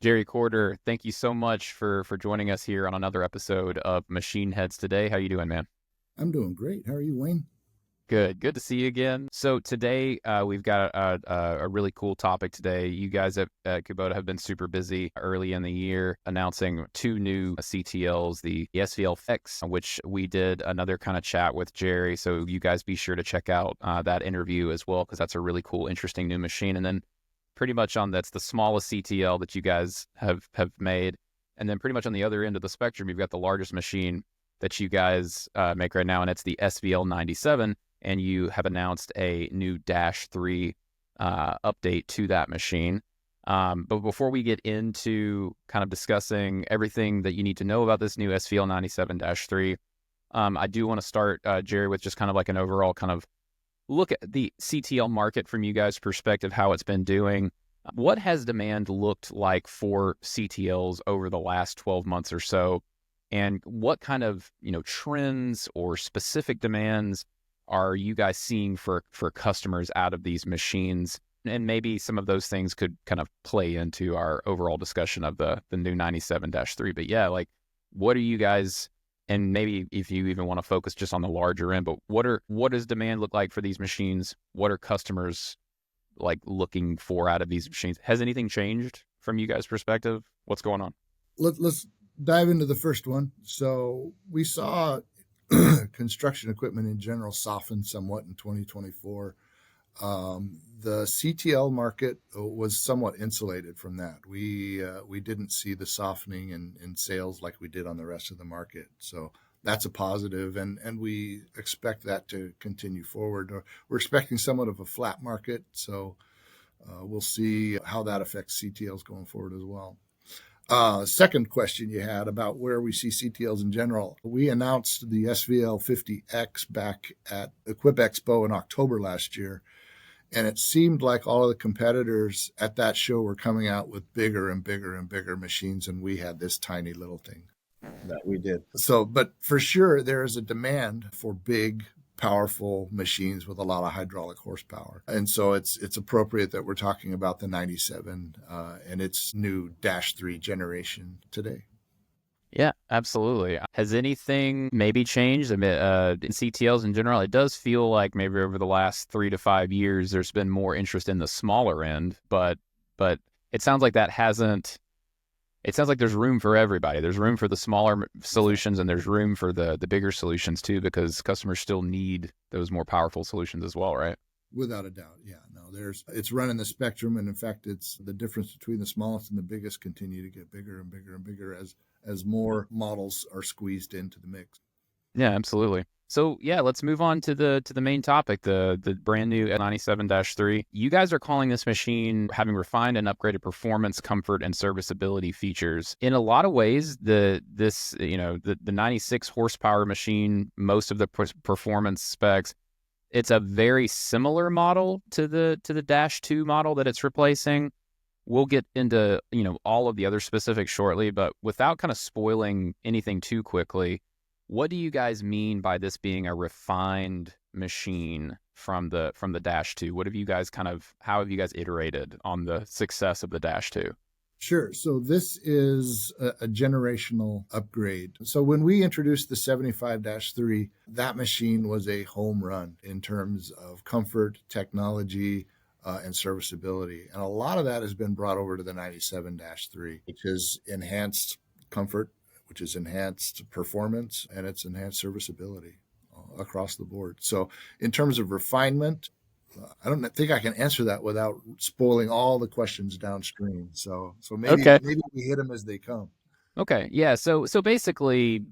Jerry Corder, thank you so much for joining us here on another episode of Machine Heads today. How you doing, man? I'm doing great. How are you, Wayne? Good to see you again. So today we've got a really cool topic today. You guys at Kubota have been super busy early in the year announcing two new CTLs, the SVL which we did another kind of chat with Jerry. So you guys be sure to check out that interview as well, because that's a really cool, interesting new machine. And then pretty much that's the smallest CTL that you guys have made. And then pretty much on the other end of the spectrum, you've got the largest machine that you guys make right now, and it's the SVL97. And you have announced a new Dash 3 update to that machine. But before we get into kind of discussing everything that you need to know about this new SVL97-3, I do want to start, Jerry, with just kind of like an overall kind of look at the CTL market from you guys' perspective, how it's been doing. What has demand looked like for CTLs over the last 12 months or so? And what kind of, trends or specific demands are you guys seeing for customers out of these machines? And maybe some of those things could kind of play into our overall discussion of the new 97-3. But yeah, like, what are you guys, and maybe if you even want to focus just on the larger end, but what does demand look like for these machines? What are customers like looking for out of these machines? Has anything changed from you guys' perspective? What's going on? Let's dive into the first one. So we saw construction equipment in general soften somewhat in 2024. The CTL market was somewhat insulated from that. We didn't see the softening in sales like we did on the rest of the market. So that's a positive, and we expect that to continue forward. We're expecting somewhat of a flat market, so we'll see how that affects CTLs going forward as well. Second question you had about where we see CTLs in general. We announced the SVL50X back at Equip Expo in October last year, and it seemed like all of the competitors at that show were coming out with bigger and bigger and bigger machines, and we had this tiny little thing that we did. So, but for sure, there is a demand for big, powerful machines with a lot of hydraulic horsepower. And so it's appropriate that we're talking about the 97 and its new Dash 3 generation today. Yeah, absolutely. Has anything maybe changed? I mean, in CTLs in general, it does feel like maybe over the last 3 to 5 years, there's been more interest in the smaller end, but it sounds like that hasn't. It sounds like there's room for everybody. There's room for the smaller solutions, and there's room for the bigger solutions too, because customers still need those more powerful solutions as well, right? Without a doubt. Yeah, no, it's running the spectrum. And in fact, it's the difference between the smallest and the biggest continue to get bigger and bigger and bigger as more models are squeezed into the mix. Yeah, absolutely. So yeah, let's move on to the main topic, the brand new 97-3. You guys are calling this machine having refined and upgraded performance, comfort, and serviceability features. In a lot of ways, the 96 horsepower machine, most of the performance specs, it's a very similar model to the Dash 2 model that it's replacing. We'll get into all of the other specifics shortly, but without kind of spoiling anything too quickly, what do you guys mean by this being a refined machine from the Dash 2? How have you guys iterated on the success of the Dash 2? Sure. So this is a generational upgrade. So when we introduced the 75-3, that machine was a home run in terms of comfort, technology, and serviceability. And a lot of that has been brought over to the 97-3, which is enhanced comfort, which is enhanced performance, and it's enhanced serviceability across the board. So in terms of refinement, I don't think I can answer that without spoiling all the questions downstream. So maybe Okay. maybe we hit them as they come. Okay. Yeah. So basically,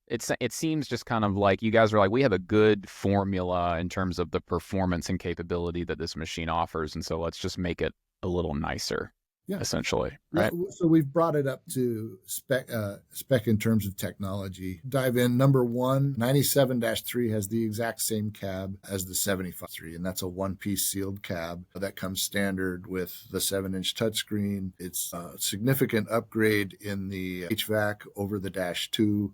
it seems just kind of like you guys are like, we have a good formula in terms of the performance and capability that this machine offers, and so let's just make it a little nicer, Yeah. essentially, Yeah, right? so we've brought it up to spec in terms of technology. Dive in. Number one, 97-3 has the exact same cab as the 75-3, and that's a one-piece sealed cab that comes standard with the 7-inch touchscreen. It's a significant upgrade in the HVAC over the Dash 2,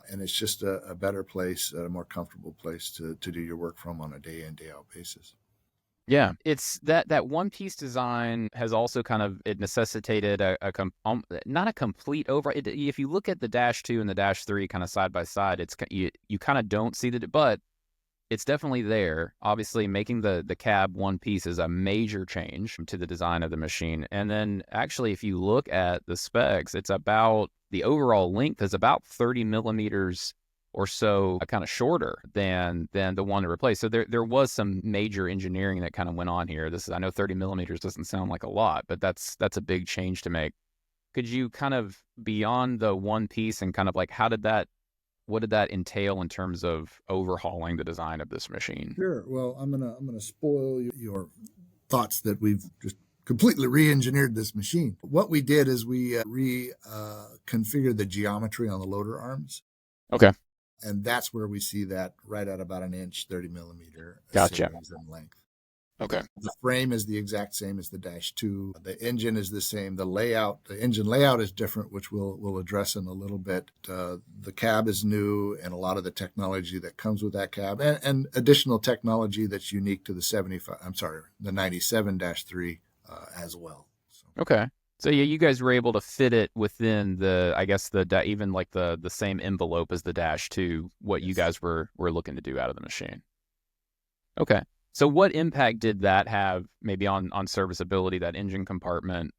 and it's just a better place, a more comfortable place to do your work from on a day in, day out basis. Yeah, it's that one piece design has also kind of it necessitated not a complete over. If you look at the Dash 2 and the Dash 3 kind of side by side, you kind of don't see that, but it's definitely there. Obviously, making the cab one piece is a major change to the design of the machine. And then actually, if you look at the specs, it's about the overall length is about 30 millimeters or so kind of shorter than the one to replace. So there was some major engineering that kind of went on here. I know 30 millimeters doesn't sound like a lot, but that's a big change to make. Could you kind of beyond the one piece and kind of like what did that entail in terms of overhauling the design of this machine? Sure. Well, I'm gonna spoil your thoughts that we've just completely re-engineered this machine. What we did is we reconfigured the geometry on the loader arms, Okay, and that's where we see that right at about an inch, 30 millimeter gotcha. savings in length. Okay, The frame is the exact same as the Dash 2. The engine is the same. The engine layout is different, which we'll address in a little bit. The cab is new, and a lot of the technology that comes with that cab, and additional technology that's unique to the 97-3 as well. So. okay. So yeah, you guys were able to fit it within I guess even like the same envelope as the Dash 2, what you Yes. guys were looking to do out of the machine. Okay. So what impact did that have maybe on serviceability, that engine compartment,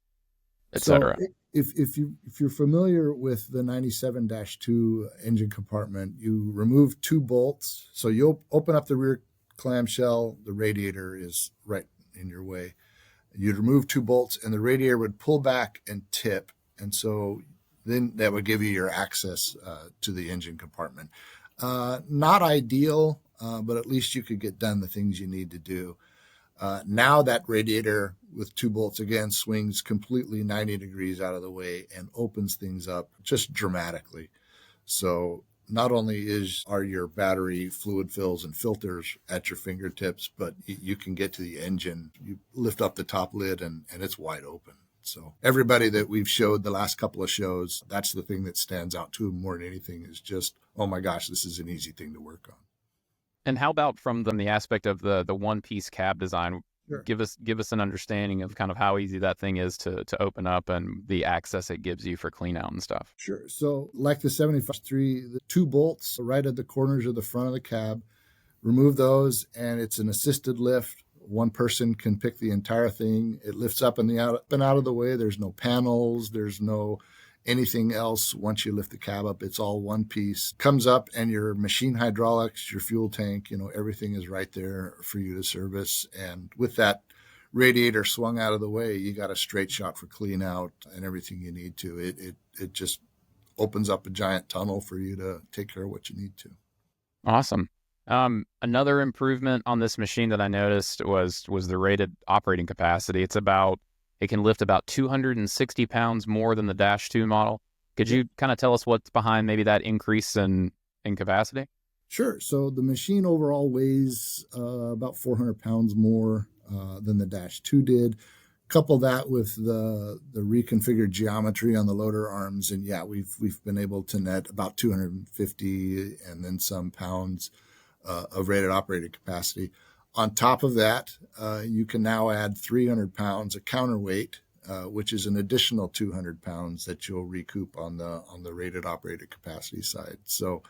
et So cetera? if you're familiar with the 97-2 engine compartment, you remove two bolts. So you'll open up the rear clamshell, the radiator is right in your way. You'd remove two bolts and the radiator would pull back and tip. And so then that would give you your access to the engine compartment. Not ideal, but at least you could get done the things you need to do. Now that radiator with two bolts again swings completely 90 degrees out of the way and opens things up just dramatically. So not only are your battery fluid fills and filters at your fingertips, but you can get to the engine. You lift up the top lid and it's wide open. So everybody that we've showed the last couple of shows, that's the thing that stands out to them more than anything is just, oh my gosh, this is an easy thing to work on. And how about from the aspect of the one piece cab design? Sure. Give us an understanding of kind of how easy that thing is to open up and the access it gives you for clean out and stuff. Sure. So, like the 75-3, the two bolts right at the corners of the front of the cab, remove those, and it's an assisted lift. One person can pick the entire thing. It lifts up and out of the way. There's no panels. There's no anything else. Once you lift the cab up, it's all one piece. Comes up, and your machine hydraulics, your fuel tank, everything is right there for you to service. And with that radiator swung out of the way, you got a straight shot for clean out and everything you need to. It just opens up a giant tunnel for you to take care of what you need to. Awesome. Another improvement on this machine that I noticed was the rated operating capacity. It can lift about 260 pounds more than the Dash 2 model. Could you kind of tell us what's behind maybe that increase in capacity? Sure. So the machine overall weighs about 400 pounds more than the Dash 2 did. Couple that with the reconfigured geometry on the loader arms, and yeah, we've been able to net about 250 and then some pounds of rated operating capacity. On top of that, you can now add 300 pounds of counterweight, which is an additional 200 pounds that you'll recoup on the rated operated capacity side. So,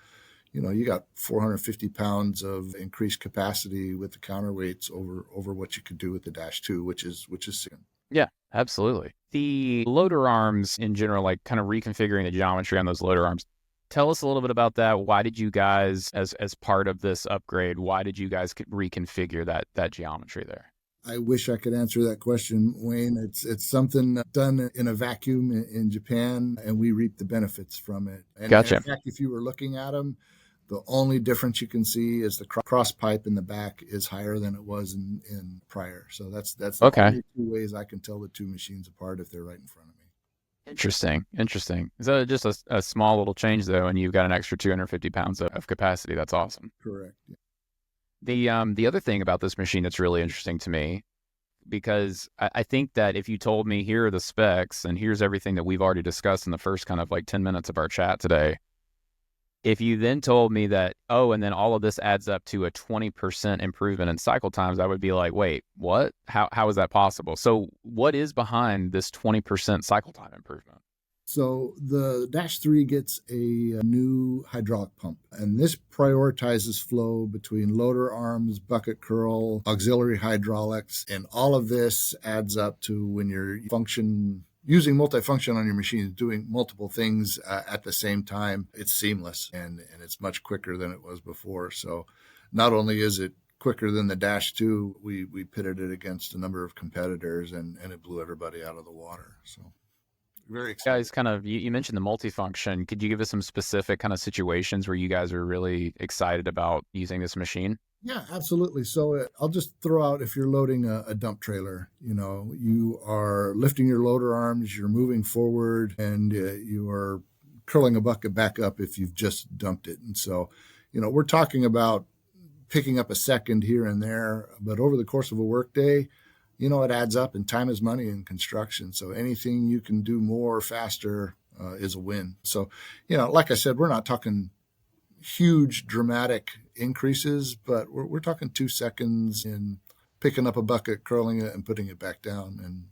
you got 450 pounds of increased capacity with the counterweights over what you could do with the Dash 2, which is significant. Yeah, absolutely. The loader arms in general, like kind of reconfiguring the geometry on those loader arms. Tell us a little bit about that. Why did you guys, as part of this upgrade, why did you guys reconfigure that geometry there? I wish I could answer that question, Wayne. It's something done in a vacuum in Japan, and we reap the benefits from it. And Gotcha. in fact, if you were looking at them, the only difference you can see is the cross pipe in the back is higher than it was in prior. So that's the Okay. only two ways I can tell the two machines apart if they're right in front of me. Interesting. So just a small little change though, and you've got an extra 250 pounds of capacity. That's awesome. Correct. The other thing about this machine that's really interesting to me, because I think that if you told me here are the specs and here's everything that we've already discussed in the first kind of like 10 minutes of our chat today, if you then told me that, oh, and then all of this adds up to a 20% improvement in cycle times, I would be like, wait, what? How is that possible? So what is behind this 20% cycle time improvement? So the Dash 3 gets a new hydraulic pump, and this prioritizes flow between loader arms, bucket curl, auxiliary hydraulics, and all of this adds up to when you're using multifunction on your machine, doing multiple things at the same time. It's seamless, and it's much quicker than it was before. So not only is it quicker than the Dash 2, we pitted it against a number of competitors, and it blew everybody out of the water. So very exciting. Guys, kind of, you mentioned the multifunction. Could you give us some specific kind of situations where you guys are really excited about using this machine? Yeah, absolutely. So I'll just throw out, if you're loading a dump trailer, you are lifting your loader arms, you're moving forward, and you are curling a bucket back up if you've just dumped it. And so, we're talking about picking up a second here and there, but over the course of a workday, it adds up, and time is money in construction. So anything you can do more faster is a win. So, like I said, we're not talking huge dramatic increases, but we're talking 2 seconds in picking up a bucket, curling it, and putting it back down. And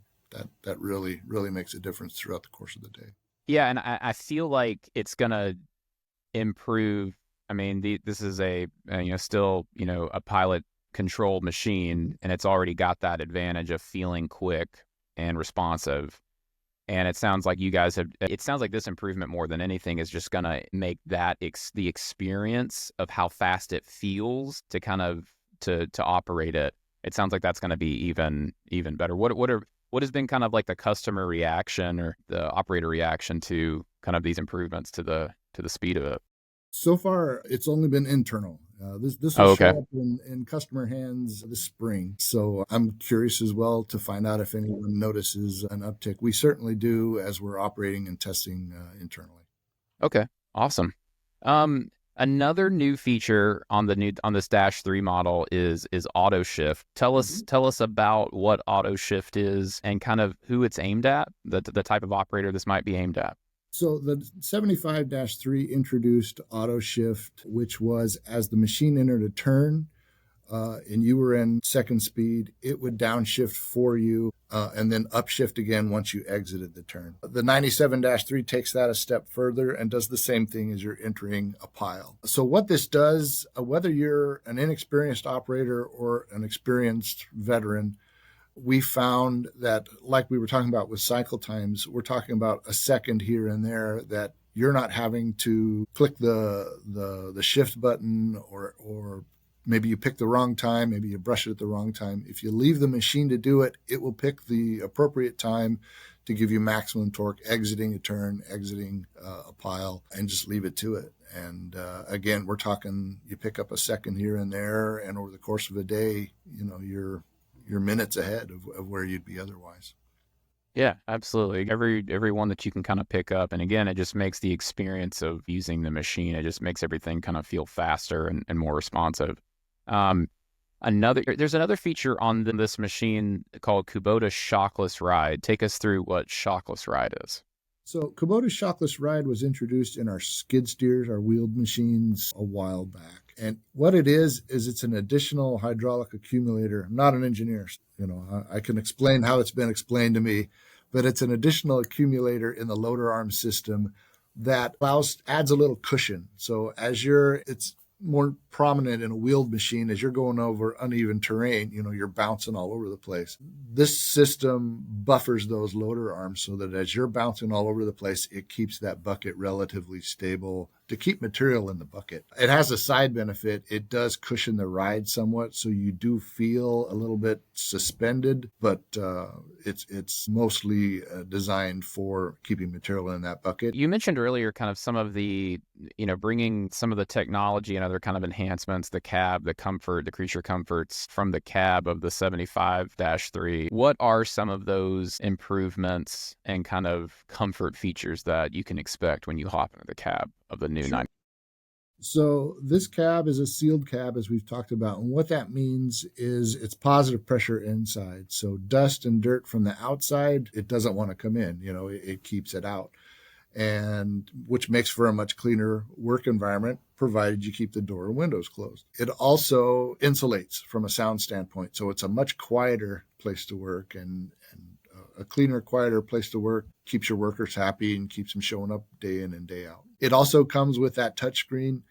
that really, really makes a difference throughout the course of the day. Yeah, and I feel like it's going to improve. I mean, this is still, a pilot controlled machine, and it's already got that advantage of feeling quick and responsive. And it sounds like this improvement more than anything is just going to make that the experience of how fast it feels to kind of to operate it. It sounds like that's going to be even better. What has been kind of like the customer reaction or the operator reaction to kind of these improvements to the speed of it? So far, it's only been internal. This will okay. show up in customer hands this spring. So I'm curious as well to find out if anyone notices an uptick. We certainly do as we're operating and testing internally. Okay, awesome. Another new feature on this Dash 3 model is auto shift. Tell us about what auto shift is and kind of who it's aimed at, the type of operator this might be aimed at. So the 75-3 introduced auto shift, which was as the machine entered a turn and you were in second speed, it would downshift for you and then upshift again once you exited the turn. The 97-3 takes that a step further and does the same thing as you're entering a pile. So what this does, whether you're an inexperienced operator or an experienced veteran, we found that, like we were talking about with cycle times, we're talking about a second here and there that you're not having to click the shift button or maybe you pick the wrong time, maybe you brush it at the wrong time. If you leave the machine to do it, it will pick the appropriate time to give you maximum torque, exiting a turn, exiting a pile, and just leave it to it. And again, we're talking, you pick up a second here and there, and over the course of a day, you're minutes ahead of where you'd be otherwise. Yeah, absolutely. Every one that you can kind of pick up. And again, it just makes the experience of using the machine, it just makes everything kind of feel faster and more responsive. There's another feature on this machine called Kubota Shockless Ride. Take us through what Shockless Ride is. So Kubota Shockless Ride was introduced in our skid steers, our wheeled machines, a while back. And what it is it's an additional hydraulic accumulator. I'm not an engineer. I can explain how it's been explained to me, but it's an additional accumulator in the loader arm system that adds a little cushion. So it's more prominent in a wheeled machine as you're going over uneven terrain, you're bouncing all over the place. This system buffers those loader arms so that as you're bouncing all over the place, it keeps that bucket relatively stable to keep material in the bucket. It has a side benefit. It does cushion the ride somewhat, so you do feel a little bit suspended, but it's mostly designed for keeping material in that bucket. You mentioned earlier kind of some of the, bringing some of the technology and other kind of enhancements, the cab, the comfort, the creature comforts from the cab of the 75-3. What are some of those improvements and kind of comfort features that you can expect when you hop into the cab of the new 9? So this cab is a sealed cab, as we've talked about. And what that means is it's positive pressure inside. So dust and dirt from the outside, it doesn't want to come in, it keeps it out. and which makes for a much cleaner work environment, provided you keep the door and windows closed. It also insulates from a sound standpoint, so it's a much quieter place to work, and a cleaner, quieter place to work keeps your workers happy and keeps them showing up day in and day out. It also comes with that touchscreen.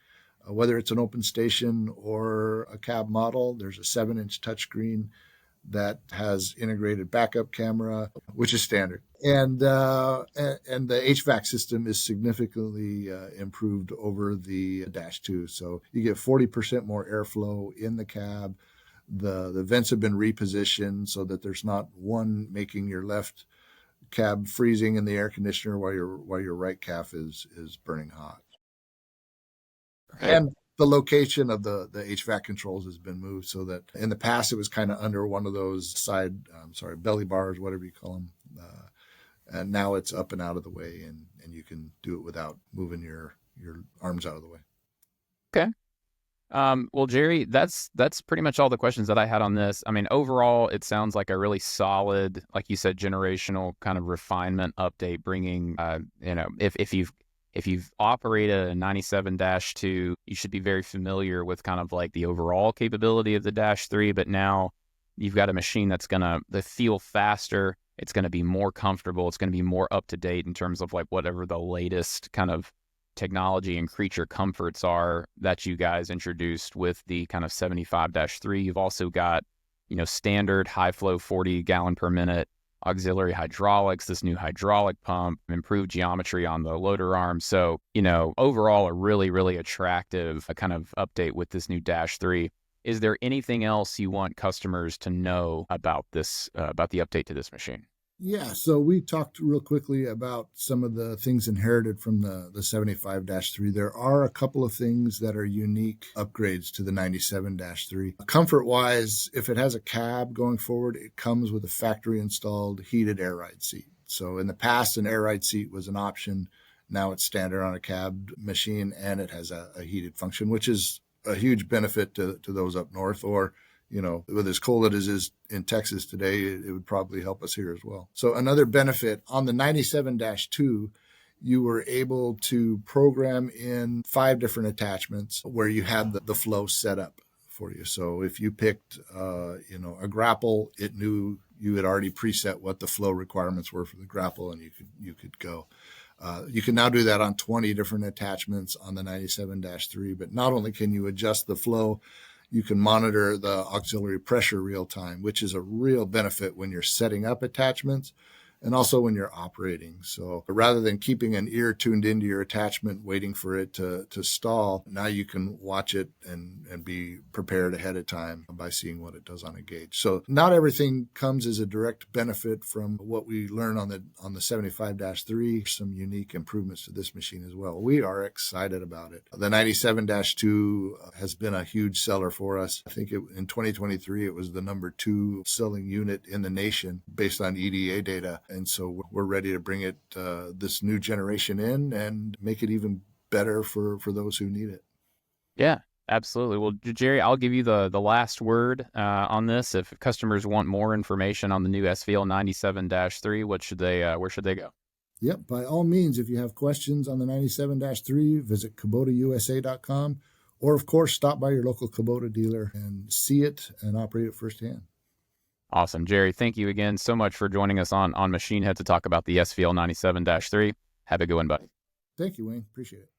Whether it's an open station or a cab model, there's a 7-inch touchscreen that has integrated backup camera, which is standard. And the HVAC system is significantly improved over the Dash 2. So you get 40% more airflow in the cab. The vents have been repositioned so that there's not one making your left cab freezing in the air conditioner while your right cab is burning hot. Right. And the location of the HVAC controls has been moved so that in the past it was kind of under one of those belly bars, whatever you call them. And now it's up and out of the way, and you can do it without moving your arms out of the way. Okay. Well, Jerry, that's pretty much all the questions that I had on this. I mean, overall, it sounds like a really solid, like you said, generational kind of refinement update, bringing, if you've operated a 97-2, you should be very familiar with kind of like the overall capability of the Dash 3, but now you've got a machine that's going to feel faster. It's going to be more comfortable. It's going to be more up to date in terms of like whatever the latest kind of technology and creature comforts are that you guys introduced with the kind of 75-3. You've also got, standard high flow 40 gallon per minute auxiliary hydraulics, this new hydraulic pump, improved geometry on the loader arm. So, overall, a really, really attractive kind of update with this new Dash 3. Is there anything else you want customers to know about this, about the update to this machine? Yeah, so we talked real quickly about some of the things inherited from the 75-3. There are a couple of things that are unique upgrades to the 97-3. Comfort-wise, if it has a cab going forward, it comes with a factory-installed heated air ride seat. So in the past, an air ride seat was an option. Now it's standard on a cab machine, and it has a heated function, which is a huge benefit to those up north, or with as cold as it is in Texas today, it would probably help us here as well. So another benefit on the 97-2, you were able to program in 5 different attachments where you had the flow set up for you. So if you picked, a grapple, it knew you had already preset what the flow requirements were for the grapple, and you could go. You can now do that on 20 different attachments on the 97-3, but not only can you adjust the flow, you can monitor the auxiliary pressure real time, which is a real benefit when you're setting up attachments and also when you're operating. So rather than keeping an ear tuned into your attachment, waiting for it to stall, now you can watch it and be prepared ahead of time by seeing what it does on a gauge. So not everything comes as a direct benefit from what we learn on the 75-3. Some unique improvements to this machine as well. We are excited about it. The 97-2 has been a huge seller for us. I think in 2023, it was the number 2 selling unit in the nation based on EDA data. And so we're ready to bring it, this new generation in and make it even better for those who need it. Yeah, absolutely. Well, Jerry, I'll give you the last word on this. If customers want more information on the new SVL97-3, where should they go? Yep, by all means, if you have questions on the 97-3, visit KubotaUSA.com, or of course, stop by your local Kubota dealer and see it and operate it firsthand. Awesome. Jerry, thank you again so much for joining us on Machine Head to talk about the SVL97-3. Have a good one, buddy. Thank you, Wayne. Appreciate it.